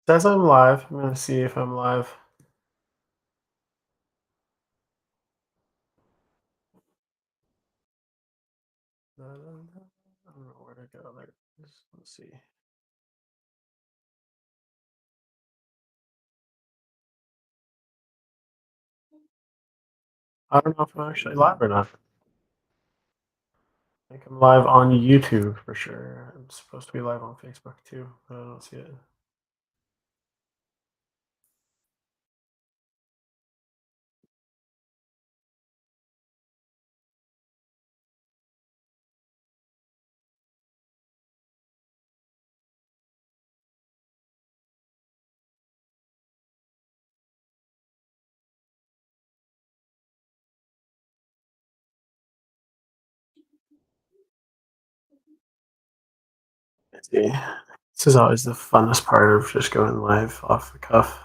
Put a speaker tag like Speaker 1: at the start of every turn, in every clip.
Speaker 1: Says I'm live. I'm gonna see if I'm live. I don't know where to go. There. Let's see. I don't know if I'm actually live or not. I think I'm live on YouTube for sure. I'm supposed to be live on Facebook too, but I don't see it. Let's see. This is always the funnest part of just going live off the cuff.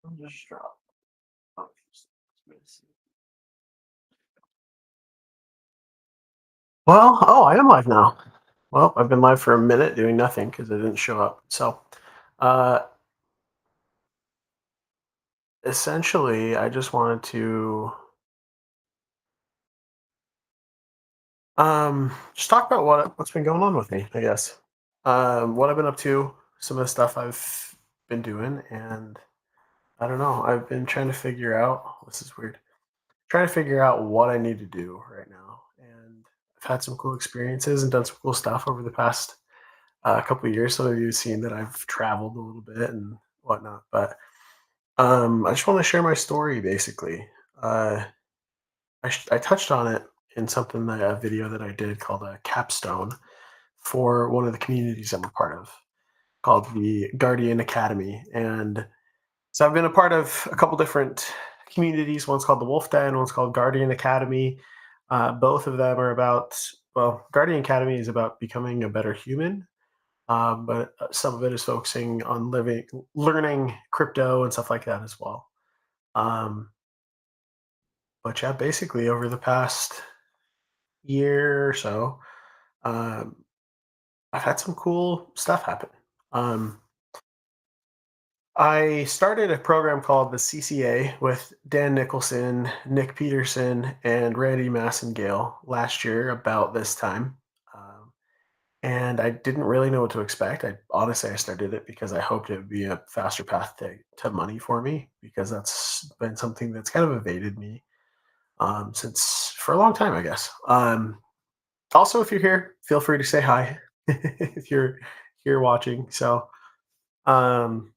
Speaker 1: I'm just drop. Oh, well, I am live now. Well, I've been live for a minute doing nothing because it didn't show up. So, uh, essentially, I just wanted to just talk about what's been going on with me, I guess. What I've been up to, some of the stuff I've been doing, and I don't know. I've been trying to figure out. This is weird. Trying to figure out what I need to do right now, and I've had some cool experiences and done some cool stuff over the past couple of years. Some of you have seen that I've traveled a little bit and whatnot, but I just want to share my story. Basically, uh, I touched on it in something that a video that I did called a capstone for one of the communities I'm a part of called the Guardian Academy. And so I've been a part of a couple different communities. One's called the Wolf Den, one's called Guardian Academy. Both of them are about, well, Guardian Academy is about becoming a better human, but some of it is focusing on learning crypto and stuff like that as well. Um, but yeah, basically over the past year or so, um, I've had some cool stuff happen. Um, I started a program called the CCA with Dan Nicholson, Nick Peterson, and Randy Massengale last year about this time. Um, and I didn't really know what to expect. I started it because I hoped it would be a faster path to money for me because that's been something that's kind of evaded me since for a long time, I guess. Also, if you're here, feel free to say hi if you're here watching. So, um,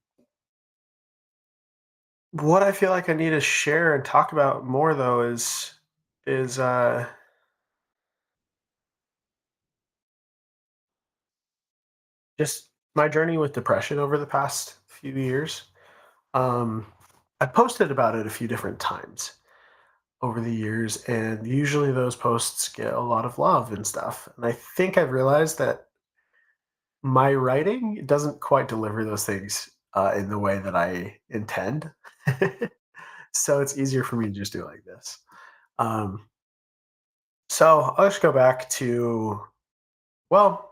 Speaker 1: what I feel like I need to share and talk about more though is just my journey with depression over the past few years. Um, I posted about it a few different times over the years, and usually those posts get a lot of love and stuff. And I think I've realized that my writing doesn't quite deliver those things in the way that I intend. So it's easier for me to just do it like this. Um, so I'll just go back to, well,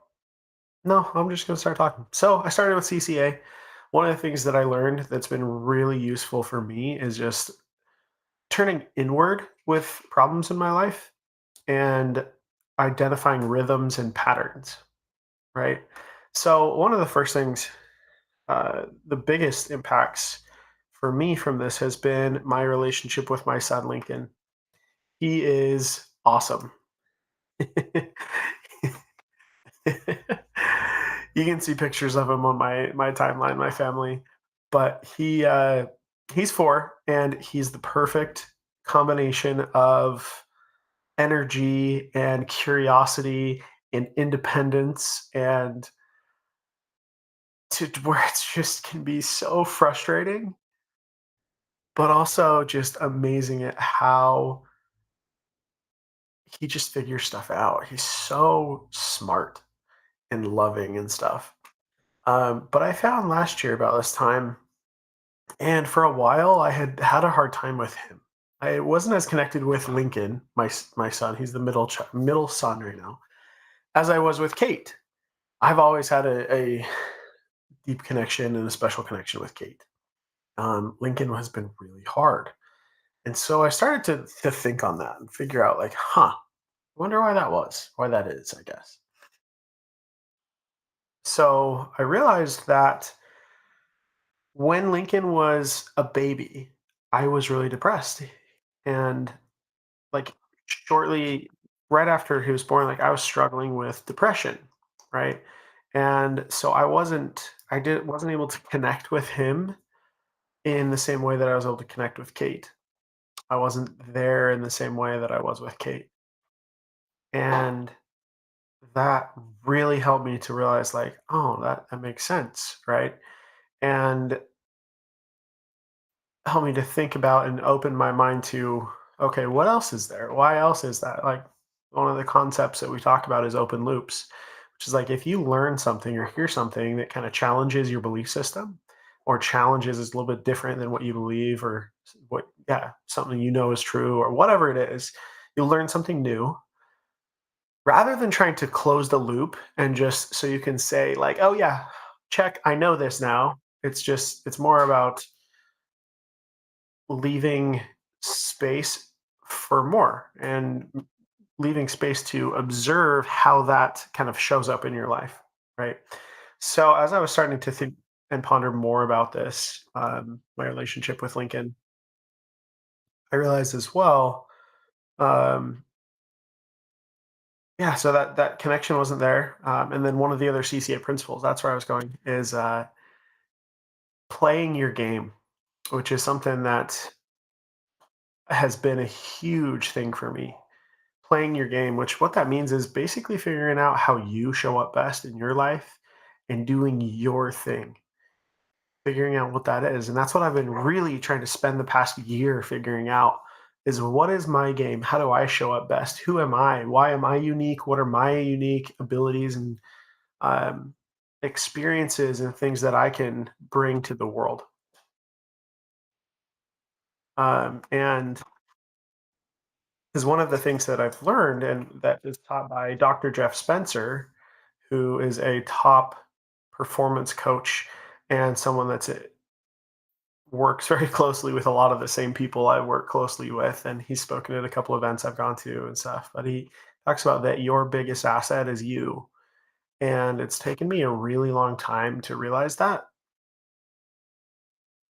Speaker 1: no, I'm just going to start talking. So I started with CCA. One of the things that I learned that's been really useful for me is just turning inward with problems in my life and identifying rhythms and patterns, right? So, one of the first things, the biggest impacts for me from this has been my relationship with my son, Lincoln. He is awesome. You can see pictures of him on my timeline, my family. But he's 4 and he's the perfect combination of energy and curiosity and independence and to where it's just can be so frustrating but also just amazing at how he just figures stuff out. He's so smart and loving and stuff. But I found last year about this time, and for a while, I had had a hard time with him. I wasn't as connected with Lincoln, my son. He's the middle son right now, as I was with Kate. I've always had a deep connection and a special connection with Kate. Lincoln has been really hard, and so I started to think on that and figure out like, huh, I wonder why that was, why that is, I guess. So I realized that when Lincoln was a baby, I was really depressed. And like shortly right after he was born, like I was struggling with depression, right? And so I wasn't able to connect with him in the same way that I was able to connect with Kate. I wasn't there in the same way that I was with Kate. And that really helped me to realize like, oh, that makes sense, right? And helped me to think about and open my mind to, okay, what else is there? Why else is that? Like one of the concepts that we talk about is open loops, which is like if you learn something or hear something that kind of challenges your belief system or challenges is a little bit different than what you believe or what, yeah, something you know is true or whatever it is, you'll learn something new rather than trying to close the loop and just so you can say like, oh yeah, check, I know this now. It's more about leaving space for more and leaving space to observe how that kind of shows up in your life, right? So as I was starting to think and ponder more about this, my relationship with Lincoln, I realized as well, um, yeah, so that connection wasn't there. And then one of the other CCA principles, that's where I was going, is playing your game, which is something that has been a huge thing for me. Playing your game, which what that means is basically figuring out how you show up best in your life and doing your thing, figuring out what that is. And that's what I've been really trying to spend the past year figuring out is what is my game? How do I show up best? Who am I? Why am I unique? What are my unique abilities and um, experiences and things that I can bring to the world? And is one of the things that I've learned and that is taught by Dr. Jeff Spencer, who is a top performance coach and someone that's works very closely with a lot of the same people I work closely with. And he's spoken at a couple events I've gone to and stuff. But he talks about that your biggest asset is you. And it's taken me a really long time to realize that.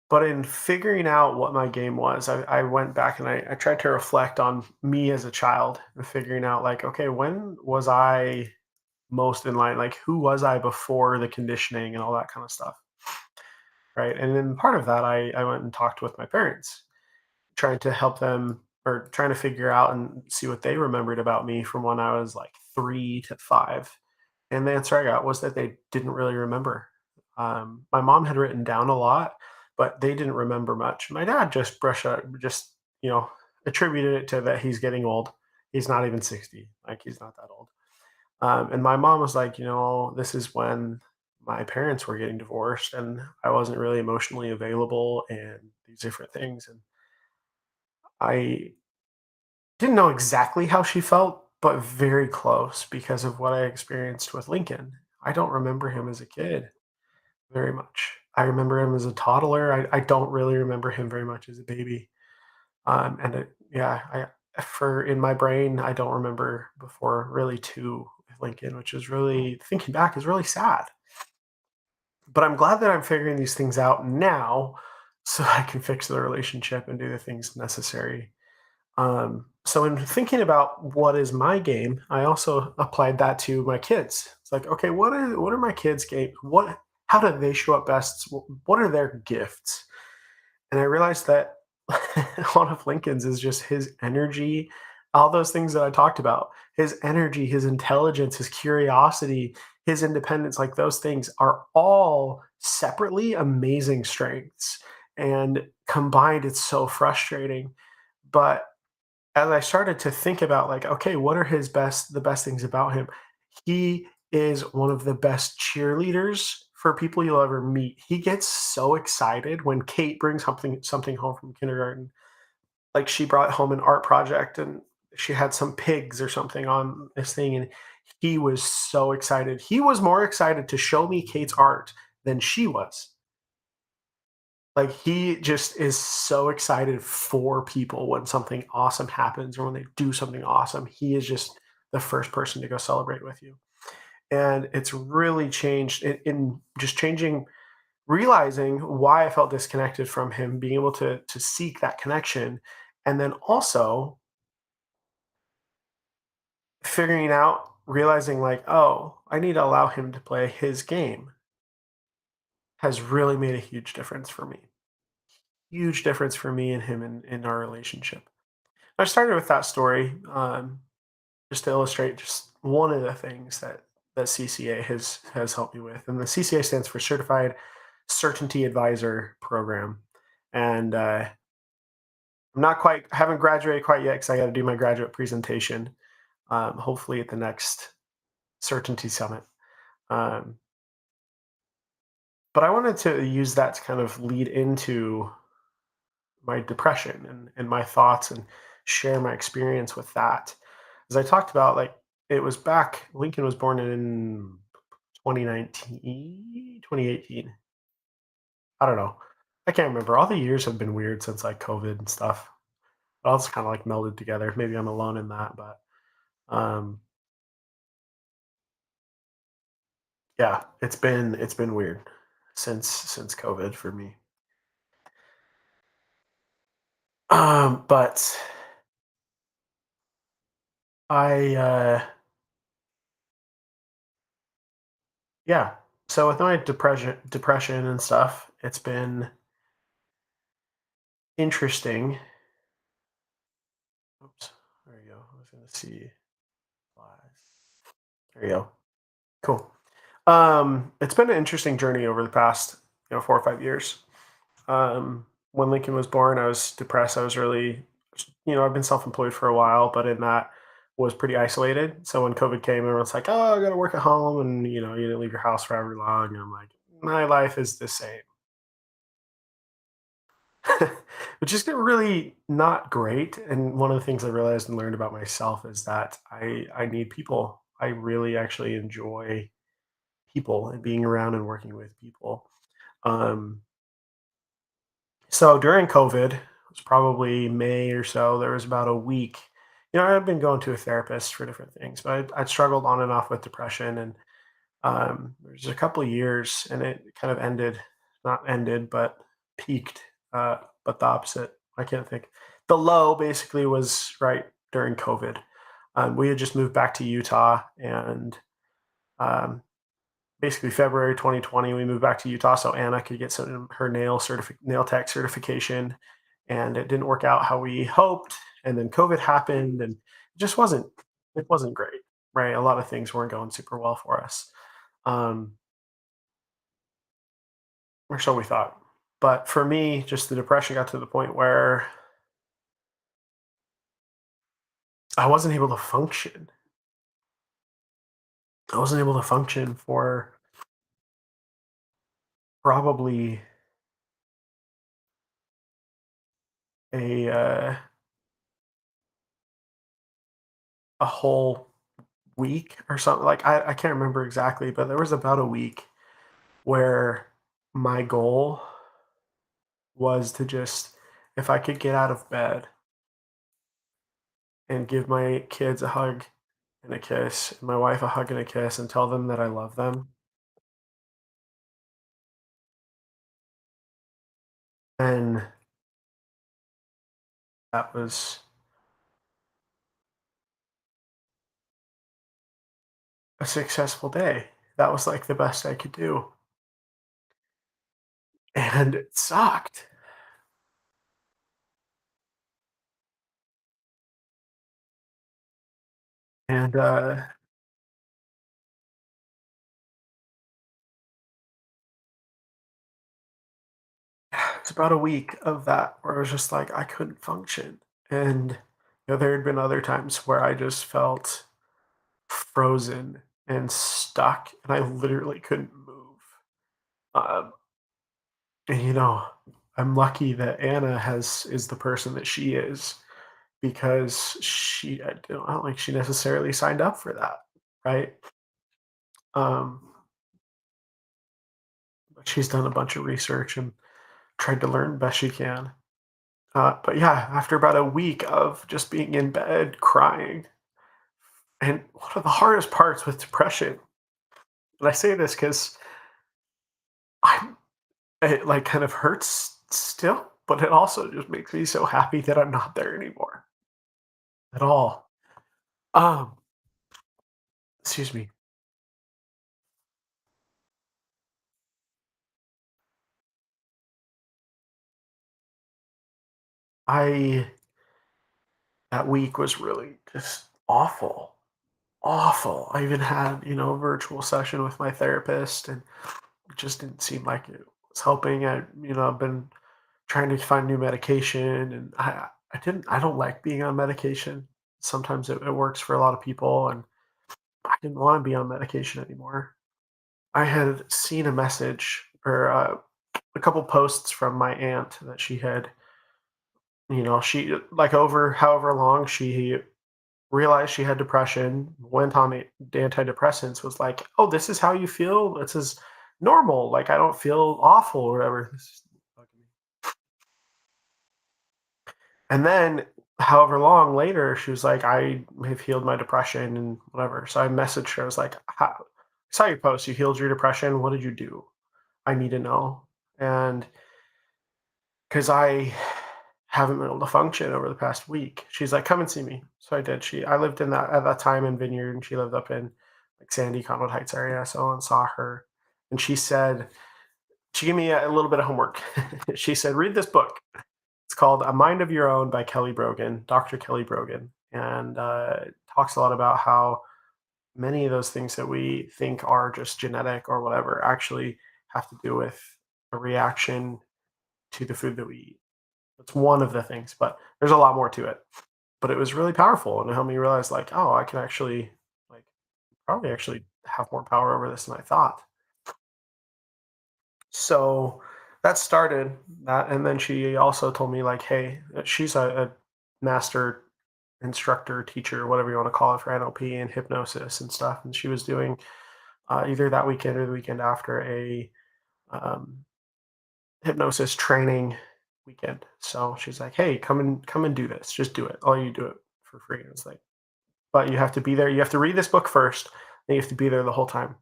Speaker 1: But in figuring out what my game was, I went back and I tried to reflect on me as a child and figuring out, like, okay, when was I most in line? Like, who was I before the conditioning and all that kind of stuff? Right. And then part of that, I went and talked with my parents, trying to help them or trying to figure out and see what they remembered about me from when I was like 3 to 5. And the answer I got was that they didn't really remember. My mom had written down a lot, but they didn't remember much. My dad just just, you know, attributed it to that he's getting old. He's not even 60. Like he's not that old. And my mom was like, this is when my parents were getting divorced and I wasn't really emotionally available and these different things. And I didn't know exactly how she felt, but very close because of what I experienced with Lincoln. I don't remember him as a kid very much. I remember him as a toddler. I don't really remember him very much as a baby. Yeah, for in my brain, I don't remember before really two with Lincoln, which is really thinking back is really sad. But I'm glad that I'm figuring these things out now so I can fix the relationship and do the things necessary. So in thinking about what is my game, I also applied that to my kids. It's like, okay, what are my kids' game? How do they show up best? What are their gifts? And I realized that one of Lincoln's is just his energy, all those things that I talked about. His energy, his intelligence, his curiosity, his independence, like those things are all separately amazing strengths. And combined, it's so frustrating. But as I started to think about, like, okay, what are the best things about him? He is one of the best cheerleaders for people you'll ever meet. He gets so excited when Kate brings something home from kindergarten. Like, she brought home an art project and she had some pigs or something on this thing, and he was so excited. He was more excited to show me Kate's art than she was. Like, he just is so excited for people when something awesome happens or when they do something awesome. He is just the first person to go celebrate with you. And it's really changed in just changing, realizing why I felt disconnected from him, being able to seek that connection, and then also figuring out, realizing like, oh, I need to allow him to play his game, has really made a huge difference for me. Huge difference for me and him in our relationship. I started with that story, just to illustrate just one of the things that CCA has helped me with, and the CCA stands for Certified Certainty Advisor Program. And I'm not quite haven't graduated quite yet because I got to do my graduate presentation. Hopefully at the next Certainty Summit. Um, but I wanted to use that to kind of lead into my depression and my thoughts and share my experience with that. As I talked about, like, it was back, Lincoln was born in 2019, 2018. I don't know. I can't remember. All the years have been weird since like COVID and stuff. It all just kind of like melded together. Maybe I'm alone in that, but um, yeah, it's been weird since COVID for me. But I yeah. So with my depression and stuff, it's been interesting. Oops. There you go. I was gonna see flies. There you go. Cool. It's been an interesting journey over the past, 4 or 5 years. When Lincoln was born, I was depressed. I was really, I've been self-employed for a while, but in that was pretty isolated. So when COVID came, everyone's like, "Oh, I got to work at home," and you didn't leave your house for very long. And I'm like, my life is the same, which is really not great. And one of the things I realized and learned about myself is that I need people. I really actually enjoy people and being around and working with people. Um, so during COVID, it was probably May or so, there was about a week. I've been going to a therapist for different things, but I'd struggled on and off with depression. And there's a couple of years, and it kind of ended, not ended, but peaked, but the opposite. I can't think. The low basically was right during COVID. We had just moved back to Utah, and um, basically February 2020, we moved back to Utah so Anna could get her nail tech certification, and it didn't work out how we hoped. And then COVID happened, and it wasn't great, right? A lot of things weren't going super well for us, um, or so we thought. But for me, just the depression got to the point where I wasn't able to function. I wasn't able to function for probably a whole week or something. Like, I can't remember exactly, but there was about a week where my goal was to just, if I could get out of bed and give my kids a hug and a kiss, and my wife a hug and a kiss, and tell them that I love them, and that was a successful day. That was like the best I could do. And it sucked. And It's about a week of that where I was just like, I couldn't function. And, there had been other times where I just felt frozen and stuck, and I literally couldn't move. Um, and, I'm lucky that Anna is the person that she is because I don't think she necessarily signed up for that, right? Um, but she's done a bunch of research and tried to learn best she can. But yeah, after about a week of just being in bed crying, and one of the hardest parts with depression, and I say this because I'm it like kind of hurts still, but it also just makes me so happy that I'm not there anymore at all. Um, excuse me. I That week was really just awful, awful. I even had, a virtual session with my therapist, and it just didn't seem like it was helping. I've been trying to find new medication, and I don't like being on medication. Sometimes it works for a lot of people, and I didn't want to be on medication anymore. I had seen a message or a couple posts from my aunt that she like over however long she realized she had depression, went on antidepressants, was like, "Oh, this is how you feel. This is normal. Like I don't feel awful or whatever." And then, however long later, she was like, "I have healed my depression and whatever." So I messaged her. I was like, "I saw your post. You healed your depression. What did you do? I need to know." And because I haven't been able to function over the past week, she's like, "Come and see me." So I did. I lived in that at that time in Vineyard, and she lived up in like Sandy, Conwood Heights area. So I went and saw her, and she gave me a little bit of homework. She said, "Read this book. It's called A Mind of Your Own by Kelly Brogan, Dr. Kelly Brogan, and it talks a lot about how many of those things that we think are just genetic or whatever actually have to do with a reaction to the food that we eat. That's one of the things, but there's a lot more to it. But it was really powerful, and it helped me realize, like, oh, I can actually, like, probably actually have more power over this than I thought. So that started that, and then she also told me, like, hey, she's a master instructor, teacher, whatever you want to call it, for NLP and hypnosis and stuff, and she was doing either that weekend or the weekend after a um, hypnosis training weekend. So she's like, "Hey, come and do this. Just do it. All you do it for free." And it's like, but you have to be there. You have to read this book first. And you have to be there the whole time.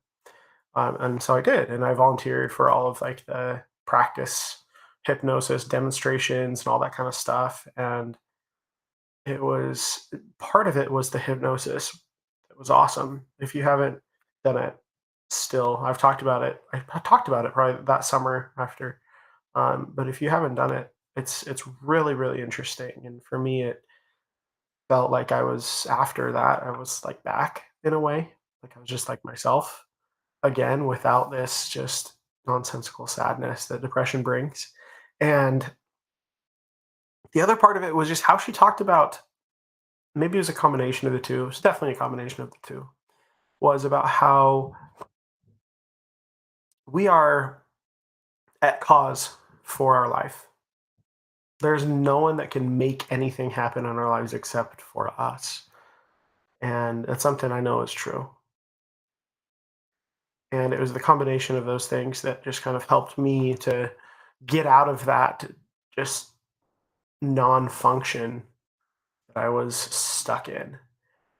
Speaker 1: And so I did, and I volunteered for all of like the practice hypnosis demonstrations and all that kind of stuff. And it was part of it was the hypnosis. It was awesome. If you haven't done it, still, I've talked about it. I talked about it probably that summer after. But if you haven't done it, it's really really interesting. And for me, it felt like I was after that. I was like back in a way, like I was just like myself again without this just nonsensical sadness that depression brings. And the other part of it was just how she talked about, maybe it was a combination of the two. It's definitely a combination of the two. Was about how we are at cause for our life. There's no one that can make anything happen in our lives except for us. And that's something I know is true. And it was the combination of those things that just kind of helped me to get out of that just non-function that I was stuck in.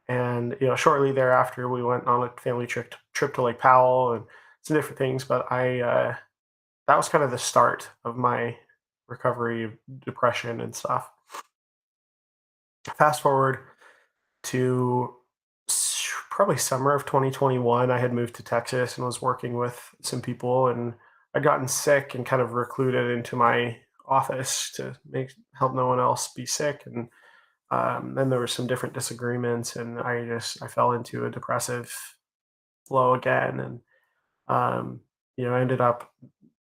Speaker 1: And shortly thereafter, we went on a family trip to Lake Powell and some different things. But I that was kind of the start of my recovery of depression and stuff. Fast forward to probably summer of 2021, I had moved to Texas and was working with some people, and I'd gotten sick and kind of recluded into my office to make help no one else be sick. And then there were some different disagreements, and I fell into a depressive flow again, and I ended up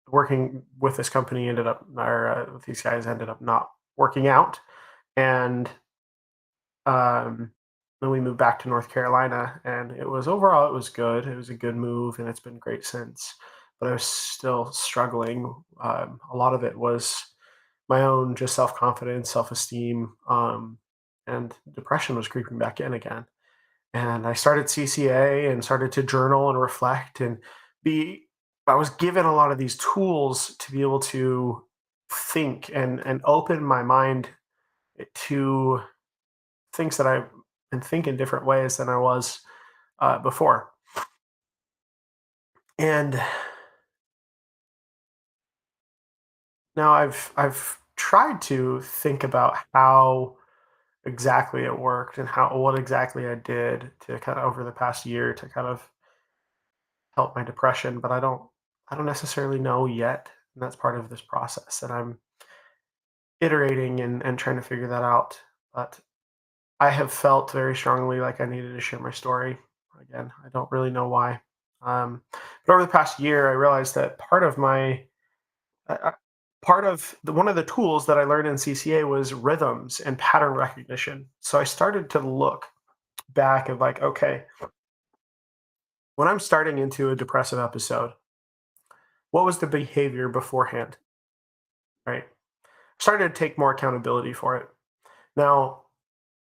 Speaker 1: working with this company ended up, or with these guys ended up not working out, and um, then we moved back to North Carolina, and it was overall it was good. It was a good move, and it's been great since. But I was still struggling. A lot of it was my own just self confidence, self esteem, and depression was creeping back in again. And I started CCA and started to journal and reflect and be. I was given a lot of these tools to be able to think and open my mind to things that I and think in different ways than I was before. And now I've tried to think about how exactly it worked and how what exactly I did to kind of over the past year to kind of help my depression, but I don't necessarily know yet. And that's part of this process. And I'm iterating and trying to figure that out. But I have felt very strongly like I needed to share my story. Again, I don't really know why. But over the past year, I realized that part of one of the tools that I learned in CCA was rhythms and pattern recognition. So I started to look back of like, okay, when I'm starting into a depressive episode, what was the behavior beforehand? Right? Started to take more accountability for it. Now,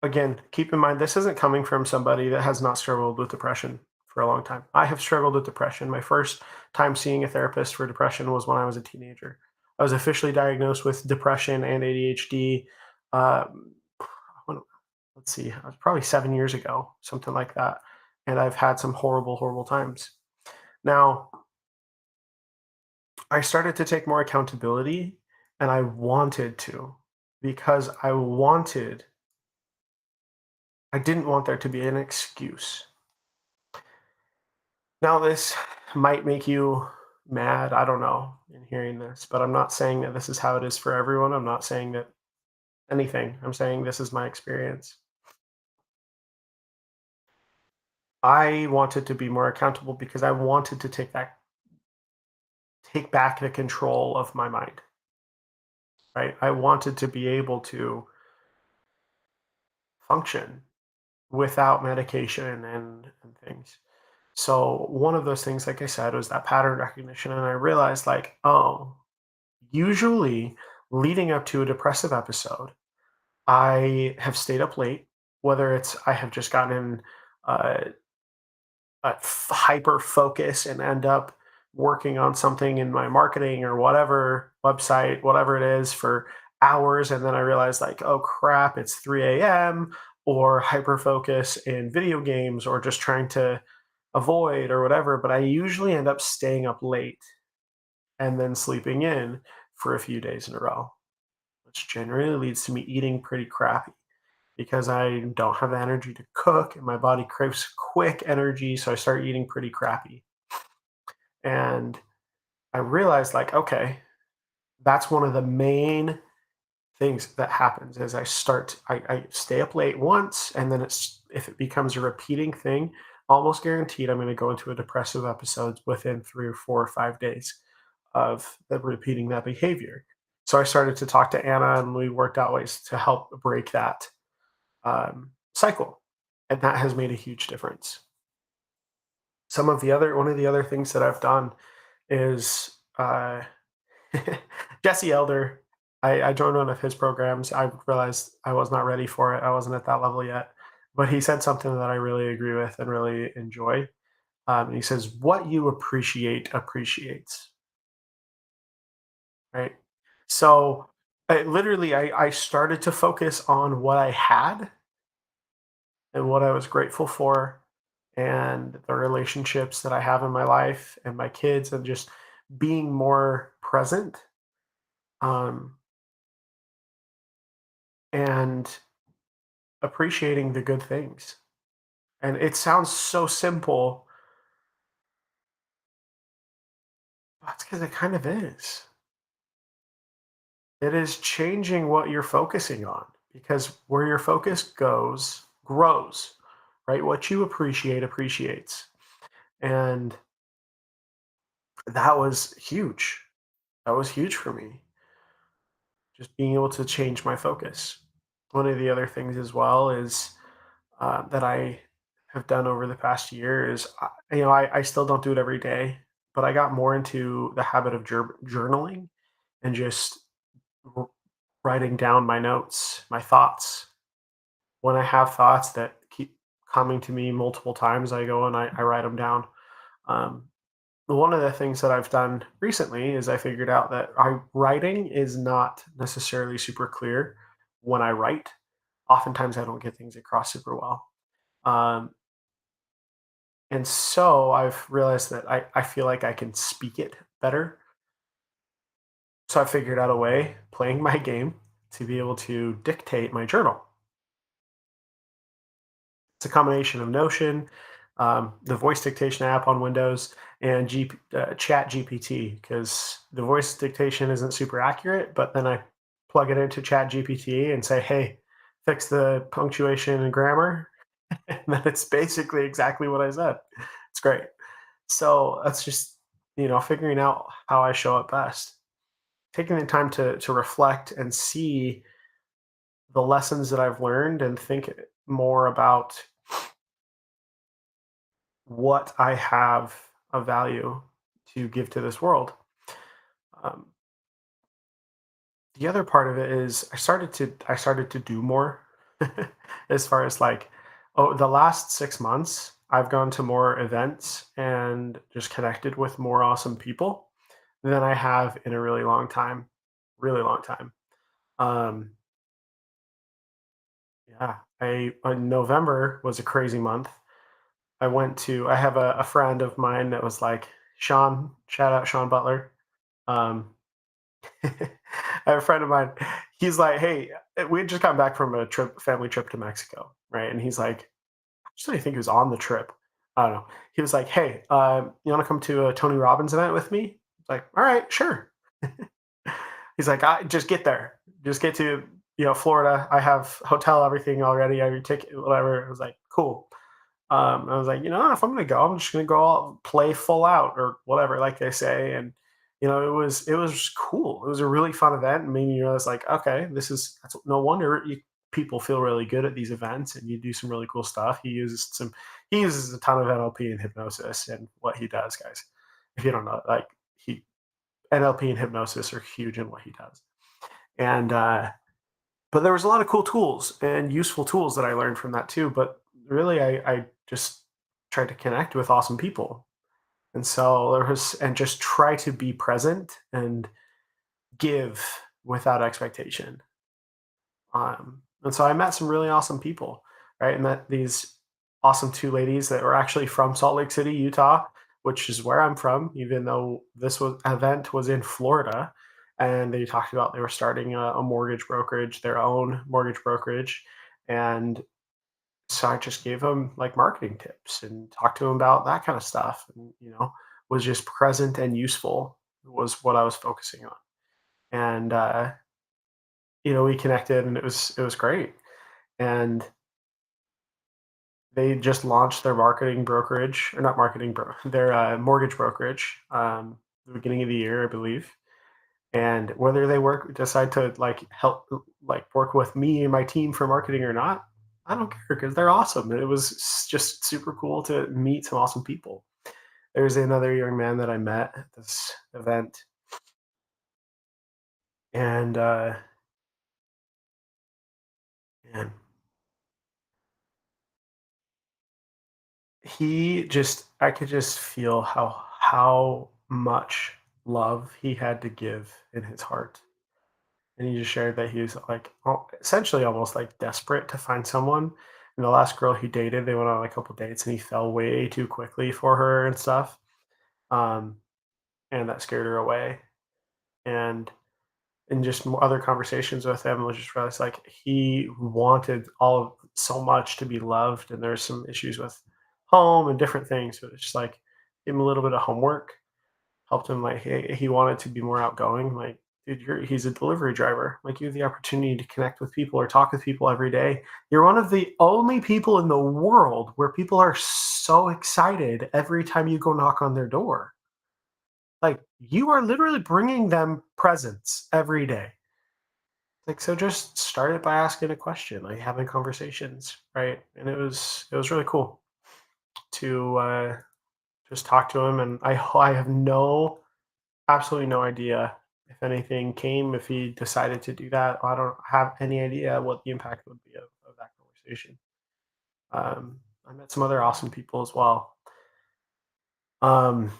Speaker 1: again, keep in mind this isn't coming from somebody that has not struggled with depression for a long time. I have struggled with depression. My first time seeing a therapist for depression was when I was a teenager. I was officially diagnosed with depression and ADHD. Um, let's see, it was probably 7 years ago, something like that. And I've had some horrible, horrible times. Now, I started to take more accountability, and I wanted to because I didn't want there to be an excuse. Now, this might make you mad. I don't know in hearing this, but I'm not saying that this is how it is for everyone. I'm not saying that anything. I'm saying this is my experience. I wanted to be more accountable because I wanted to take back the control of my mind, right? I wanted to be able to function without medication and things. So one of those things, like I said, was that pattern recognition. And I realized like, oh, usually leading up to a depressive episode, I have stayed up late, whether it's I have just gotten in uh, hyper focus and end up working on something in my marketing or whatever website, whatever it is for hours. And then I realize, like, oh crap, it's 3 a.m. or hyper focus in video games or just trying to avoid or whatever. But I usually end up staying up late and then sleeping in for a few days in a row, which generally leads to me eating pretty crappy because I don't have the energy to cook and my body craves quick energy. So I start eating pretty crappy. And I realized, like, okay, that's one of the main things that happens is I stay up late once and then if it becomes a repeating thing, almost guaranteed I'm going to go into a depressive episode within 3 or 4 or 5 days of repeating that behavior. So I started to talk to Anna and we worked out ways to help break that cycle. And that has made a huge difference. One of the other things that I've done is Jesse Elder. I joined one of his programs. I realized I was not ready for it. I wasn't at that level yet. But he said something that I really agree with and really enjoy. And he says, "What you appreciate appreciates." Right. So I started to focus on what I had and what I was grateful for and the relationships that I have in my life and my kids and just being more present um, and appreciating the good things. And it sounds so simple, but that's because it kind of is. It is changing what you're focusing on because where your focus goes, grows, right? What you appreciate appreciates. And that was huge. That was huge for me, just being able to change my focus. One of the other things as well is that I have done over the past year is, I still don't do it every day, but I got more into the habit of journaling and just r- writing down my notes, my thoughts. When I have thoughts that keep coming to me multiple times, I go and I write them down. Um, one of the things that I've done recently is I figured out that writing is not necessarily super clear when I write. Oftentimes, I don't get things across super well. Um, and so I've realized that I feel like I can speak it better. So I figured out a way, playing my game, to be able to dictate my journal. It's a combination of Notion, the voice dictation app on Windows, and Chat GPT, because the voice dictation isn't super accurate, but then I plug it into Chat GPT and say, hey, fix the punctuation and grammar. And then it's basically exactly what I said. It's great. So that's just, figuring out how I show up best. Taking the time to reflect and see the lessons that I've learned and think more about what I have of value to give to this world. Um, the other part of it is I started to do more as far as like, the last 6 months I've gone to more events and just connected with more awesome people than I have in a really long time. Um, yeah, November was a crazy month. I have a friend of mine that was like, Sean, shout out Sean Butler. Um, I have a friend of mine. He's like, hey, we had just gotten back from a family trip to Mexico, right? And he's like, actually, I think he was on the trip. I don't know. He was like, hey, you want to come to a Tony Robbins event with me? It's like, all right, sure. He's like, I just get there. Just get to, Florida. I have hotel, everything already. I have your ticket, whatever. I was like, cool. I was like, if I'm gonna go, I'm just gonna go out, play full out or whatever, like they say. And it was cool. It was a really fun event. And made me realize, like, okay, that's no wonder people feel really good at these events, and you do some really cool stuff. He uses a ton of NLP and hypnosis and what he does, guys. If you don't know, like, he NLP and hypnosis are huge in what he does. And but there was a lot of cool tools and useful tools that I learned from that too. But really, I just tried to connect with awesome people, and so and just try to be present and give without expectation. And so I met some really awesome people, right? I met these awesome two ladies that were actually from Salt Lake City, Utah, which is where I'm from, even though this event was in Florida. And they talked about they were starting a mortgage brokerage, their own mortgage brokerage. And so I just gave them like marketing tips and talked to them about that kind of stuff. And, was just present and useful was what I was focusing on. And, we connected and it was great. And they just launched their marketing brokerage, or not marketing their mortgage brokerage, the beginning of the year, I believe. And whether they decide to like help, like work with me and my team for marketing or not, I don't care because they're awesome. And it was just super cool to meet some awesome people. There's another young man that I met at this event, and man, I could just feel how much love he had to give in his heart. And he just shared that he was like, essentially almost like desperate to find someone. And the last girl he dated, they went on a couple dates, and he fell way too quickly for her and stuff. Um, and that scared her away. And in just other conversations with him, was just realized like he wanted all of so much to be loved, and there's some issues with home and different things. So it's just like give him a little bit of homework, helped him, like, he wanted to be more outgoing. Like, dude, he's a delivery driver. Like, you have the opportunity to connect with people or talk with people every day. You're one of the only people in the world where people are so excited every time you go knock on their door. Like, you are literally bringing them presents every day. Like, so just start it by asking a question, like having conversations, right? And it was really cool to just talk to him. And I have absolutely no idea if anything came, if he decided to do that. I don't have any idea what the impact would be of that conversation. I met some other awesome people as well. Um,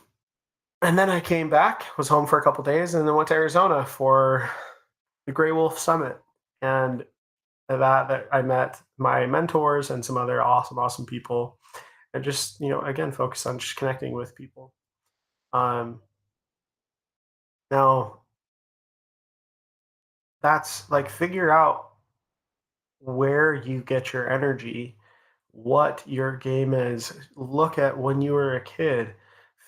Speaker 1: and then I came back, was home for a couple days, and then went to Arizona for the Gray Wolf Summit. And that I met my mentors and some other awesome people, and just again focus on just connecting with people. Um, Now that's like figure out where you get your energy, what your game is. Look at when you were a kid,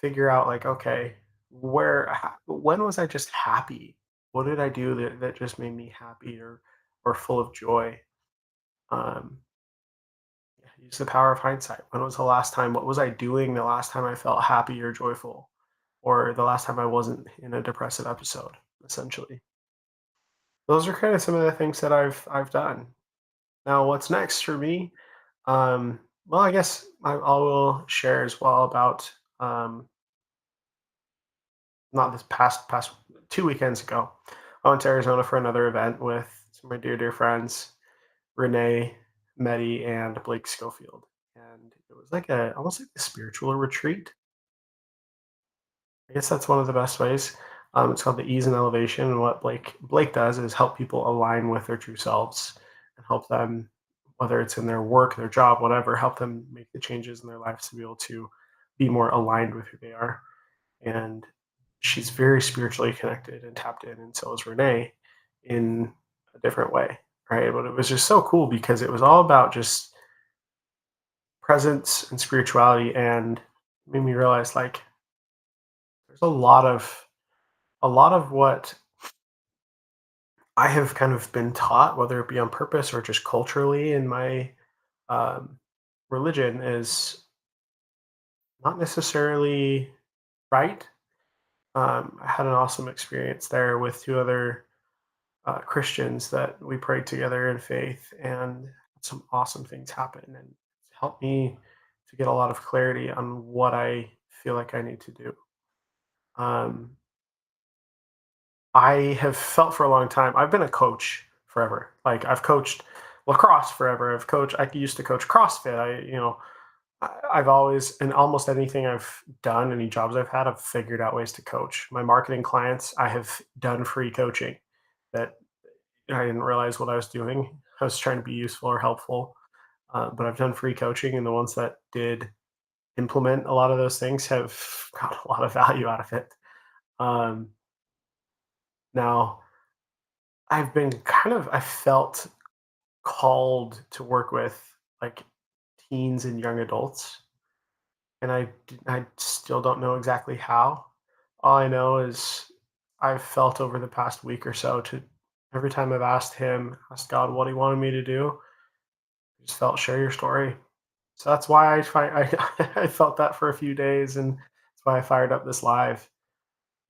Speaker 1: figure out like, okay, when was I just happy? What did I do that just made me happy or full of joy? Um, Use the power of hindsight. When was the last time? What was I doing the last time I felt happy or joyful, or the last time I wasn't in a depressive episode? Essentially, those are kind of some of the things that I've done. Now, what's next for me? Well, I guess I will share as well about not this past 2 weekends ago. I went to Arizona for another event with some of my dear friends, Renee, Medi, and Blake Schofield, and it was like a almost like a spiritual retreat. I guess that's one of the best ways. It's called the Ease and Elevation, and what Blake does is help people align with their true selves and help them, whether it's in their work, their job, whatever, help them make the changes in their lives to be able to be more aligned with who they are. And she's very spiritually connected and tapped in, and so is Renee in a different way, right? But it was just so cool because it was all about just presence and spirituality, and made me realize like there's a lot of what I have kind of been taught, whether it be on purpose or just culturally in my um, religion, is not necessarily right. I had an awesome experience there with two other Christians that we prayed together in faith, and some awesome things happened, and it's helped me to get a lot of clarity on what I feel like I need to do. Um, I have felt for a long time. I've been a coach forever. Like I've coached lacrosse forever. I used to coach CrossFit. I've always, in almost anything I've done, any jobs I've had, I've figured out ways to coach. My marketing clients, I have done free coaching that I didn't realize what I was doing. I was trying to be useful or helpful, but I've done free coaching, and the ones that did implement a lot of those things have got a lot of value out of it. Um, Now, I felt called to work with like teens and young adults, and I still don't know exactly how. All I know is I've felt over the past week or so to every time I've asked God what He wanted me to do, I just felt share your story. So that's why I felt that for a few days, and that's why I fired up this live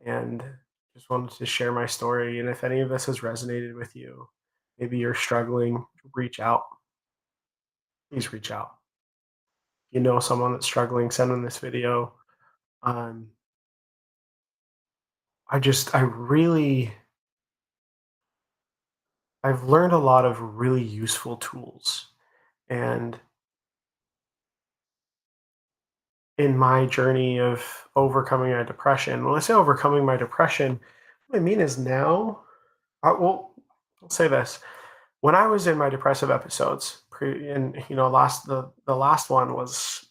Speaker 1: and just wanted to share my story. And if any of this has resonated with you, maybe you're struggling, reach out. Please reach out. You know someone that's struggling, send them this video. Um, I really, I've learned a lot of really useful tools. And in my journey of overcoming my depression, when I say overcoming my depression, what I mean is now, I'll say this. When I was in my depressive episodes, and the last one was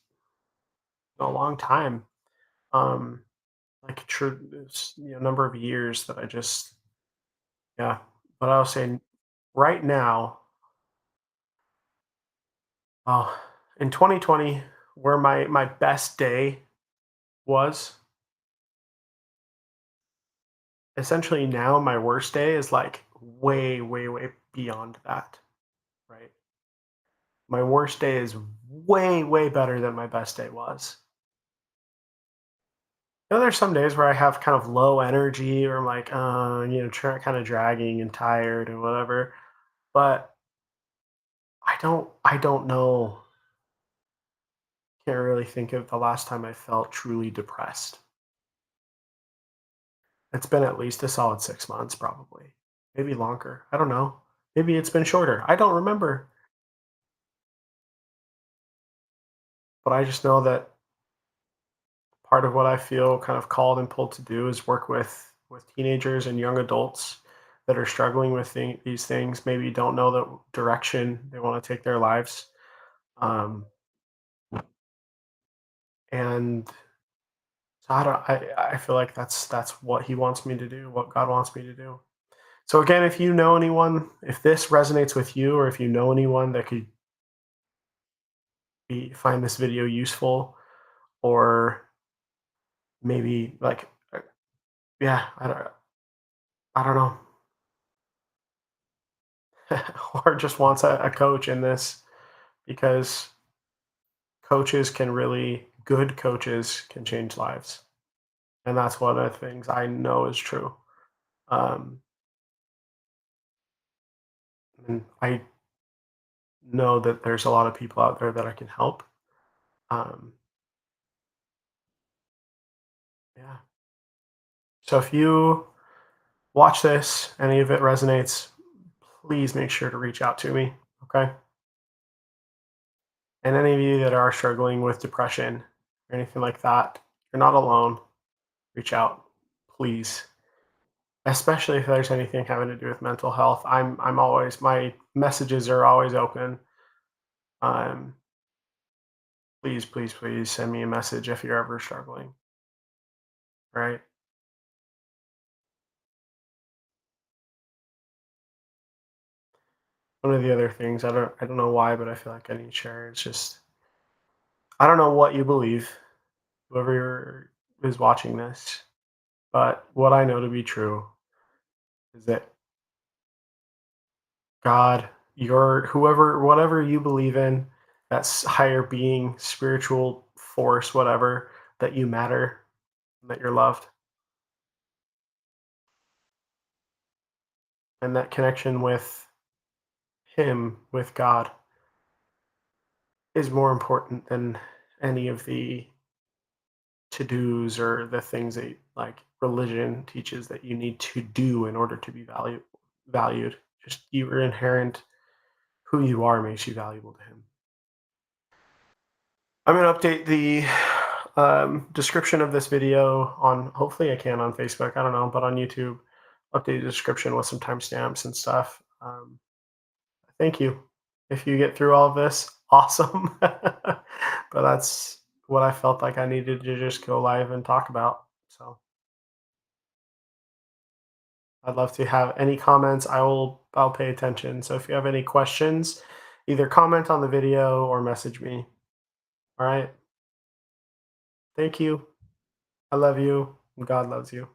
Speaker 1: a long time, um, like a true number of years that I just yeah. But I was saying right now, oh, in 2020, where my best day was, essentially now my worst day is like way beyond that, right? My worst day is way better than my best day was. There's some days where I have kind of low energy or I'm like, kind of dragging and tired and whatever. But I don't know. Can't really think of the last time I felt truly depressed. It's been at least a solid 6 months, probably. Maybe longer. I don't know. Maybe it's been shorter. I don't remember. But I just know that part of what I feel kind of called and pulled to do is work with teenagers and young adults that are struggling with these things, maybe don't know the direction they want to take their lives. Um, and so I feel like that's what he wants me to do, what God wants me to do. So again, if you know anyone, if this resonates with you, or if you know anyone that could find this video useful, or maybe like, yeah, I don't know, or just wants a coach in this, because good coaches can change lives, and that's one of the things I know is true. Um, and I know that there's a lot of people out there that I can help. Um, yeah. So if you watch this, any of it resonates, please make sure to reach out to me. Okay. And any of you that are struggling with depression or anything like that, you're not alone. Reach out, please. Especially if there's anything having to do with mental health. I'm always my messages are always open. Um, please, please, please send me a message if you're ever struggling. Right. One of the other things I don't know why, but I feel like I need to share is just I don't know what you believe, whoever is watching this, but what I know to be true is that God, your whoever, whatever you believe in, that's higher being, spiritual force, whatever, that you matter, and that you're loved, and that connection with Him, with God, is more important than any of the to dos or the things that like religion teaches that you need to do in order to be valued. Just your inherent who you are makes you valuable to Him. I'm going to update the description of this video on, hopefully I can on Facebook, I don't know, but on YouTube, update the description with some timestamps and stuff. Thank you. If you get through all of this, awesome. But that's what I felt like I needed to just go live and talk about. So I'd love to have any comments. I'll pay attention. So if you have any questions, either comment on the video or message me. All right. Thank you. I love you. God loves you.